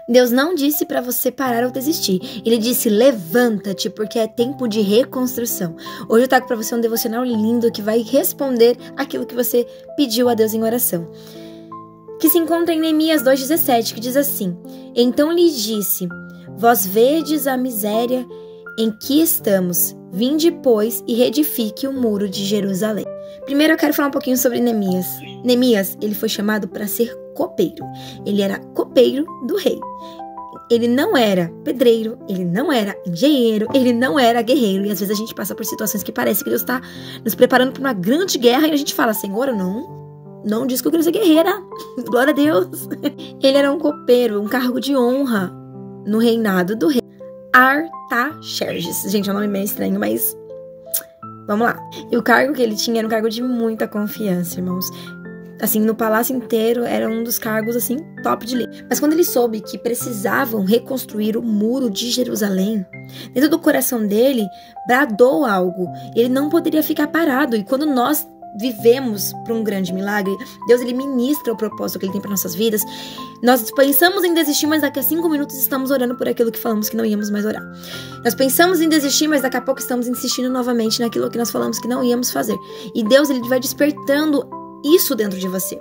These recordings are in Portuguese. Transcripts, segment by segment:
Deus não disse para você parar ou desistir. Ele disse, levanta-te, porque é tempo de reconstrução. Hoje eu trago para você um devocional lindo que vai responder aquilo que você pediu a Deus em oração. Que se encontra em Neemias 2,17, que diz assim: Então lhes disse, vós vedes a miséria em que estamos, vinde, pois, e reedifique o muro de Jerusalém. Primeiro eu quero falar um pouquinho sobre Neemias. Neemias, ele foi chamado para ser copeiro. Ele era copeiro do rei. Ele não era pedreiro, ele não era engenheiro, ele não era guerreiro. E às vezes a gente passa por situações que parece que Deus está nos preparando para uma grande guerra e a gente fala, Senhor, não diz que eu quero ser guerreira. Glória a Deus. Ele era um copeiro, um cargo de honra no reinado do rei Artaxerxes. Gente, é um nome meio estranho, mas vamos lá. E o cargo que ele tinha era um cargo de muita confiança, irmãos. Assim, no palácio inteiro, era um dos cargos, assim, top de linha. Mas quando ele soube que precisavam reconstruir o muro de Jerusalém, dentro do coração dele, bradou algo. Ele não poderia ficar parado. E quando nós vivemos para um grande milagre, Deus, ele ministra o propósito que ele tem para nossas vidas. Nós pensamos em desistir, mas daqui a 5 minutos estamos orando por aquilo que falamos que não íamos mais orar. Nós pensamos em desistir, mas daqui a pouco estamos insistindo novamente naquilo que nós falamos que não íamos fazer. E Deus, ele vai despertando isso dentro de você.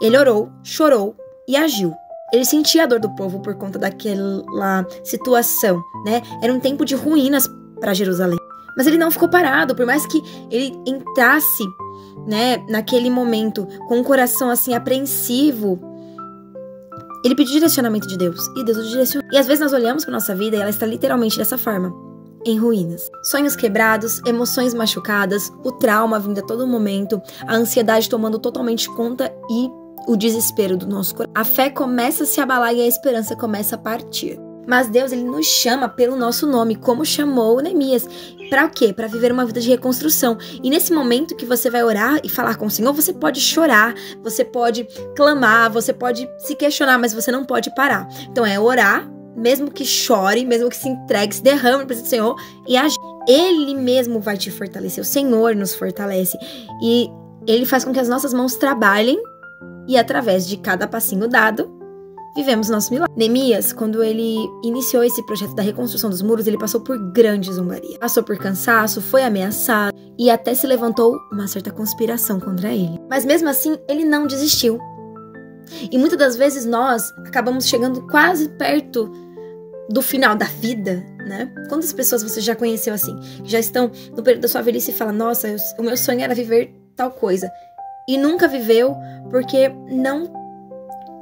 Ele orou, chorou e agiu. Ele sentia a dor do povo por conta daquela situação, né? Era um tempo de ruínas para Jerusalém. Mas ele não ficou parado, por mais que ele entrasse, né, naquele momento com o coração assim apreensivo. Ele pediu direcionamento de Deus e Deus o direcionou. E às vezes nós olhamos para nossa vida e ela está literalmente dessa forma, em ruínas. Sonhos quebrados, emoções machucadas, o trauma vindo a todo momento, a ansiedade tomando totalmente conta e o desespero do nosso coração. A fé começa a se abalar e a esperança começa a partir. Mas Deus, ele nos chama pelo nosso nome, como chamou Neemias. Para o quê? Para viver uma vida de reconstrução. E nesse momento que você vai orar e falar com o Senhor, você pode chorar, você pode clamar, você pode se questionar, mas você não pode parar. Então é orar, mesmo que chore, mesmo que se entregue, se derrame na presença do Senhor e agir. Ele mesmo vai te fortalecer, o Senhor nos fortalece. E Ele faz com que as nossas mãos trabalhem e através de cada passinho dado, vivemos nosso milagre. Neemias, quando ele iniciou esse projeto da reconstrução dos muros, ele passou por grande zombaria. Passou por cansaço, foi ameaçado e até se levantou uma certa conspiração contra ele. Mas mesmo assim, ele não desistiu. E muitas das vezes nós acabamos chegando quase perto do final da vida, né? Quantas pessoas você já conheceu assim, que já estão no período da sua velhice e fala, nossa, o meu sonho era viver tal coisa. E nunca viveu porque não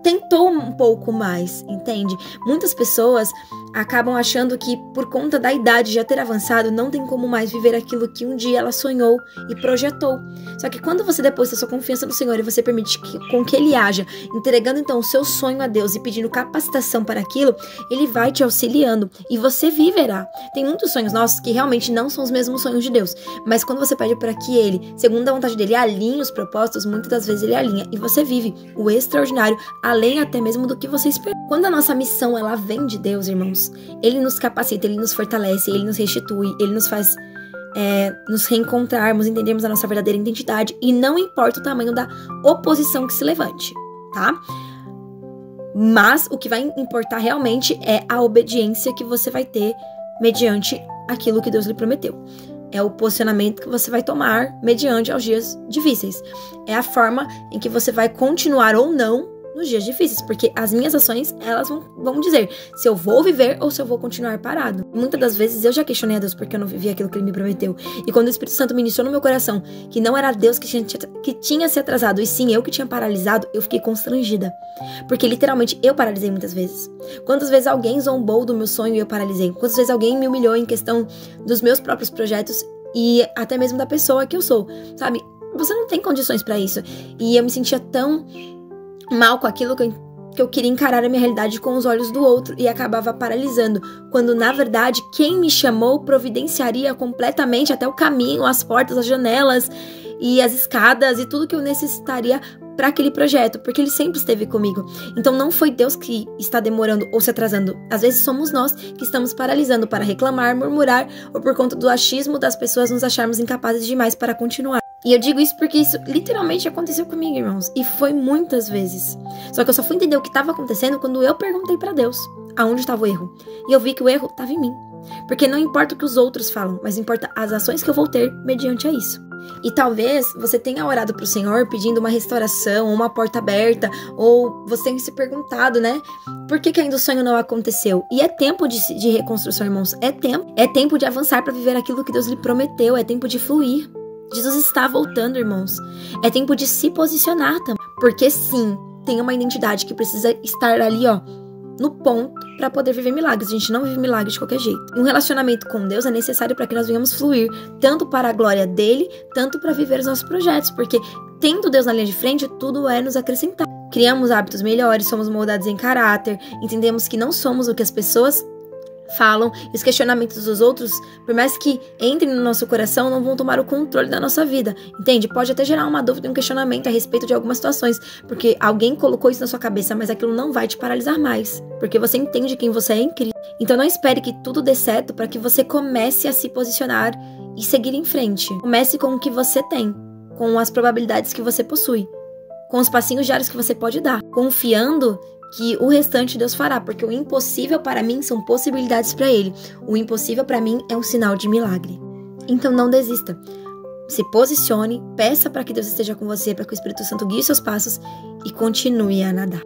tentou um pouco mais, entende? Muitas pessoas acabam achando que por conta da idade já ter avançado, não tem como mais viver aquilo que um dia ela sonhou e projetou. Só que quando você deposita sua confiança no Senhor e você permite com que Ele haja, entregando então o seu sonho a Deus e pedindo capacitação para aquilo, Ele vai te auxiliando e você viverá. Tem muitos sonhos nossos que realmente não são os mesmos sonhos de Deus, mas quando você pede para que Ele, segundo a vontade dEle, alinhe os propósitos, muitas das vezes Ele alinha e você vive o extraordinário, além até mesmo do que você espera. Quando a nossa missão, ela vem de Deus, irmãos, Ele nos capacita, Ele nos fortalece, Ele nos restitui, Ele nos faz nos reencontrarmos, entendermos a nossa verdadeira identidade e não importa o tamanho da oposição que se levante, tá? Mas o que vai importar realmente é a obediência que você vai ter mediante aquilo que Deus lhe prometeu. É o posicionamento que você vai tomar mediante aos dias difíceis. É a forma em que você vai continuar ou não nos dias difíceis, porque as minhas ações, elas vão dizer se eu vou viver ou se eu vou continuar parado. Muitas das vezes eu já questionei a Deus porque eu não vivi aquilo que Ele me prometeu. E quando o Espírito Santo me iniciou no meu coração que não era Deus que tinha se atrasado, e sim eu que tinha paralisado, eu fiquei constrangida. Porque literalmente eu paralisei muitas vezes. Quantas vezes alguém zombou do meu sonho e eu paralisei? Quantas vezes alguém me humilhou em questão dos meus próprios projetos e até mesmo da pessoa que eu sou, sabe? Você não tem condições pra isso. E eu me sentia tão mal com aquilo que eu queria encarar a minha realidade com os olhos do outro e acabava paralisando, quando na verdade quem me chamou providenciaria completamente até o caminho, as portas, as janelas e as escadas e tudo que eu necessitaria para aquele projeto, porque Ele sempre esteve comigo. Então não foi Deus que está demorando ou se atrasando, às vezes somos nós que estamos paralisando para reclamar, murmurar ou por conta do achismo das pessoas nos acharmos incapazes demais para continuar. E eu digo isso porque isso literalmente aconteceu comigo, irmãos. E foi muitas vezes. Só que eu só fui entender o que estava acontecendo quando eu perguntei pra Deus. aonde estava o erro. E eu vi que o erro estava em mim. Porque não importa o que os outros falam, mas importa as ações que eu vou ter mediante a isso. E talvez você tenha orado pro Senhor pedindo uma restauração, uma porta aberta, ou você tenha se perguntado, né? Por que ainda o sonho não aconteceu? E é tempo de reconstrução, irmãos. É tempo de avançar para viver aquilo que Deus lhe prometeu. É tempo de fluir. Jesus está voltando, irmãos. É tempo de se posicionar também. Porque sim, tem uma identidade que precisa estar ali, ó, no ponto para poder viver milagres. A gente não vive milagres de qualquer jeito. E um relacionamento com Deus é necessário para que nós venhamos fluir, tanto para a glória dele, tanto para viver os nossos projetos, porque tendo Deus na linha de frente, tudo é nos acrescentar. Criamos hábitos melhores, somos moldados em caráter, entendemos que não somos o que as pessoas falam, e os questionamentos dos outros, por mais que entrem no nosso coração, não vão tomar o controle da nossa vida, entende? Pode até gerar uma dúvida e um questionamento a respeito de algumas situações, porque alguém colocou isso na sua cabeça, mas aquilo não vai te paralisar mais, porque você entende quem você é em Cristo. Então não espere que tudo dê certo para que você comece a se posicionar e seguir em frente. Comece com o que você tem, com as probabilidades que você possui, com os passinhos diários que você pode dar, confiando que o restante Deus fará, porque o impossível para mim são possibilidades para Ele. O impossível para mim é um sinal de milagre. Então não desista. Se posicione, peça para que Deus esteja com você, para que o Espírito Santo guie seus passos e continue a nadar.